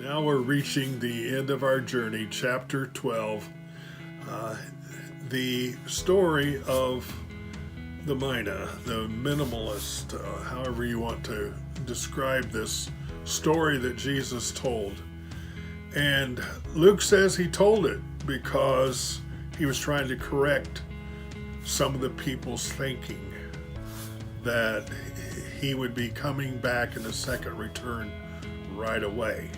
Now we're reaching the end of our journey, chapter 12, the story of the Mina, the minimalist, however you want to describe this story that Jesus told. And Luke says he told it because he was trying to correct some of the people's thinking that he would be coming back in a second return right away.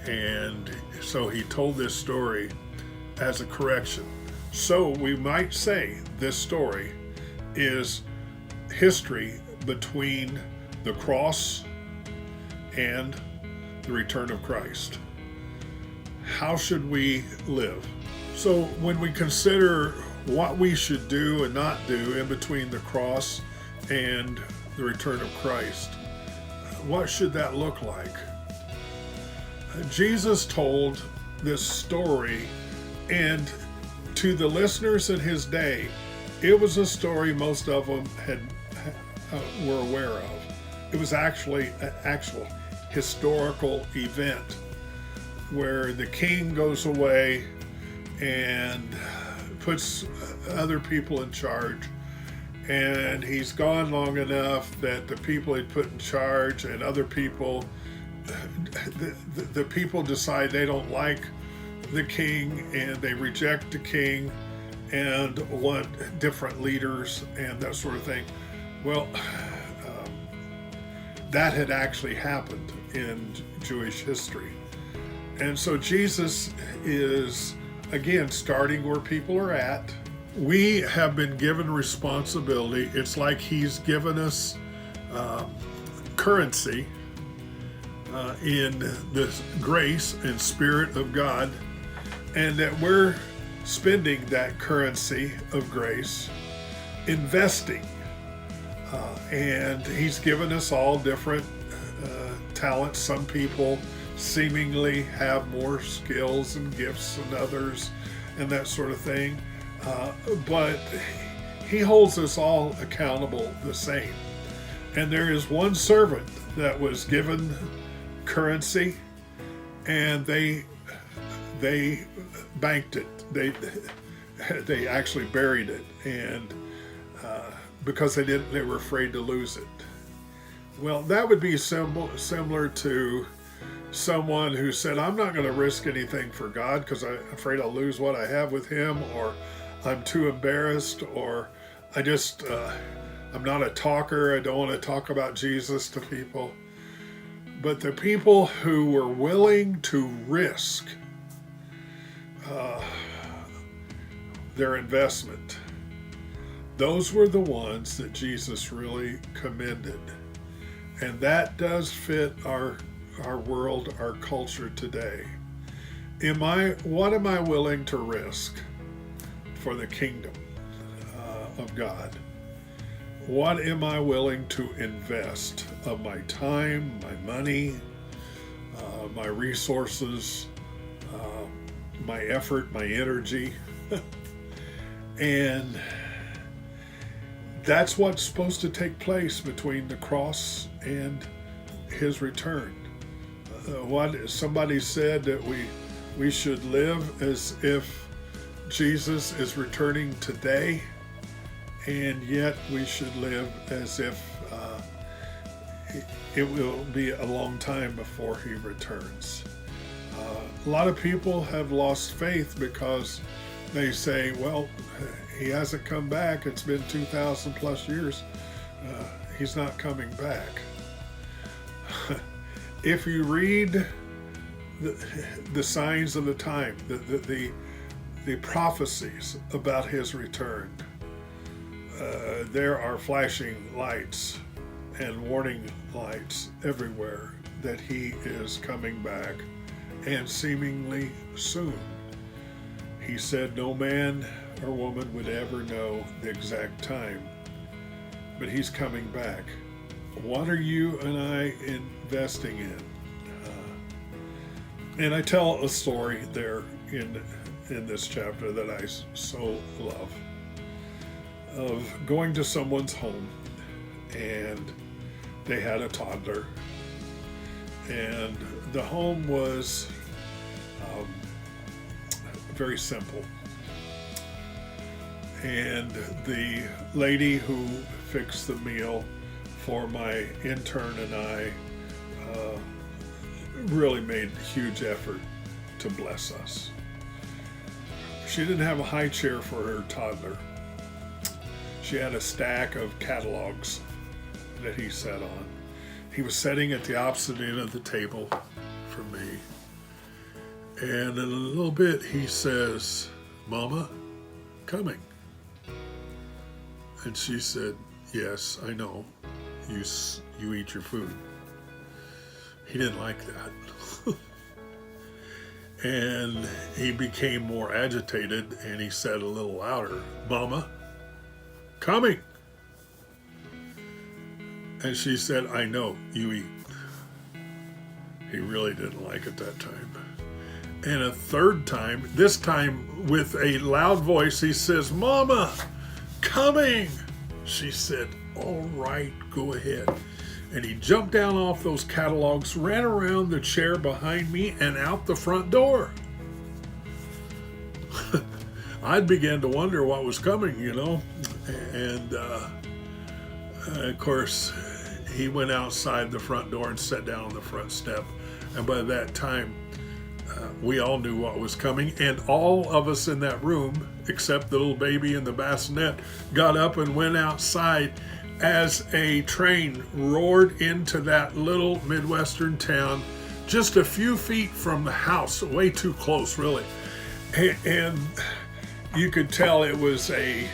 And so he told this story as a correction. So we might say this story is history between the cross and the return of Christ. How should we live? So when we consider what we should do and not do in between the cross and the return of Christ, what should that look like? Jesus told this story, and to the listeners in his day, it was a story most of them were aware of. It was actually an actual historical event where the king goes away and puts other people in charge, and he's gone long enough that the people he'd put in charge and other people, the people decide they don't like the king and they reject the king and want different leaders and that sort of thing. Well, that had actually happened in Jewish history. And so Jesus is, again, starting where people are at. We have been given responsibility. It's like he's given us currency in the grace and Spirit of God, and that we're spending that currency of grace, investing. And he's given us all different talents. Some people seemingly have more skills and gifts than others and that sort of thing. But he holds us all accountable the same. And there is one servant that was given currency, and they banked it. They actually buried it, and because they were afraid to lose it. Well, that would be similar to someone who said, I'm not going to risk anything for God because I'm afraid I'll lose what I have with him, or I'm too embarrassed, or I'm not a talker. I don't want to talk about Jesus to people. But the people who were willing to risk their investment, those were the ones that Jesus really commended. And that does fit our world, our culture today. What am I willing to risk for the kingdom of God? What am I willing to invest of my time, my money, my resources, my effort, my energy? And that's what's supposed to take place between the cross and his return. Somebody said that we should live as if Jesus is returning today, and yet we should live as if it will be a long time before he returns. A lot of people have lost faith because they say, well, he hasn't come back. It's been 2,000 plus years. He's not coming back. If you read the signs of the time, the prophecies about his return, there are flashing lights and warning lights everywhere that he is coming back, and seemingly soon. He said no man or woman would ever know the exact time, but he's coming back. What are you and I investing in? And I tell a story there in this chapter that I so love, of going to someone's home, and they had a toddler, And the home was very simple. And the lady who fixed the meal for my intern and I really made a huge effort to bless us. She didn't have a high chair for her toddler. She had a stack of catalogs that he sat on. He was sitting at the opposite end of the table from me. And in a little bit he says, "Mama, coming." And she said, "Yes, I know. You eat your food." He didn't like that. And he became more agitated, and he said a little louder, "Mama, coming." And she said, "I know, you eat." He really didn't like it that time. And a third time, this time with a loud voice, he says, "Mama, coming." She said, "All right, go ahead." And he jumped down off those catalogs, ran around the chair behind me and out the front door. I began to wonder what was coming, And of course, he went outside the front door and sat down on the front step. And by that time, we all knew what was coming. And all of us in that room, except the little baby in the bassinet, got up and went outside as a train roared into that little Midwestern town just a few feet from the house, way too close, really. And you could tell it was a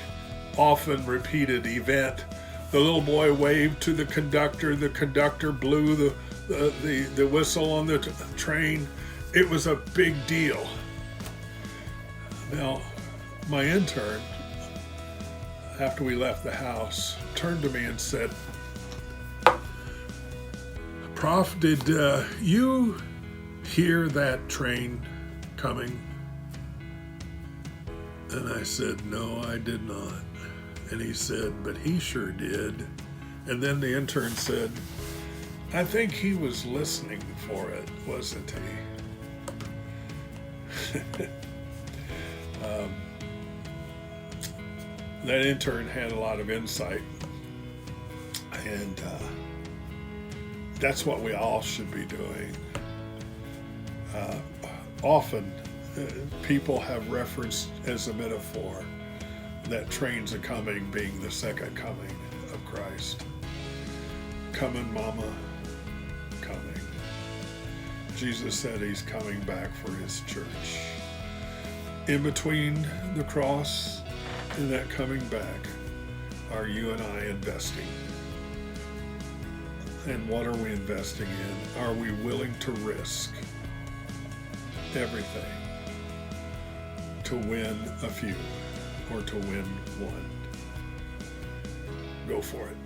often repeated event. The little boy waved to the conductor blew the whistle on the train. It was a big deal. Now, my intern, after we left the house, turned to me and said, "Prof, did you hear that train coming?" And I said, "No, I did not." And he said, "But he sure did." And then the intern said, "I think he was listening for it, wasn't he?" That intern had a lot of insight, and that's what we all should be doing. Often, people have referenced as a metaphor that trains are coming being the second coming of Christ. Coming, Mama, coming. Jesus said he's coming back for his church. In between the cross and that coming back, are you and I investing? And what are we investing in? Are we willing to risk everything to win a few or to win one? Go for it.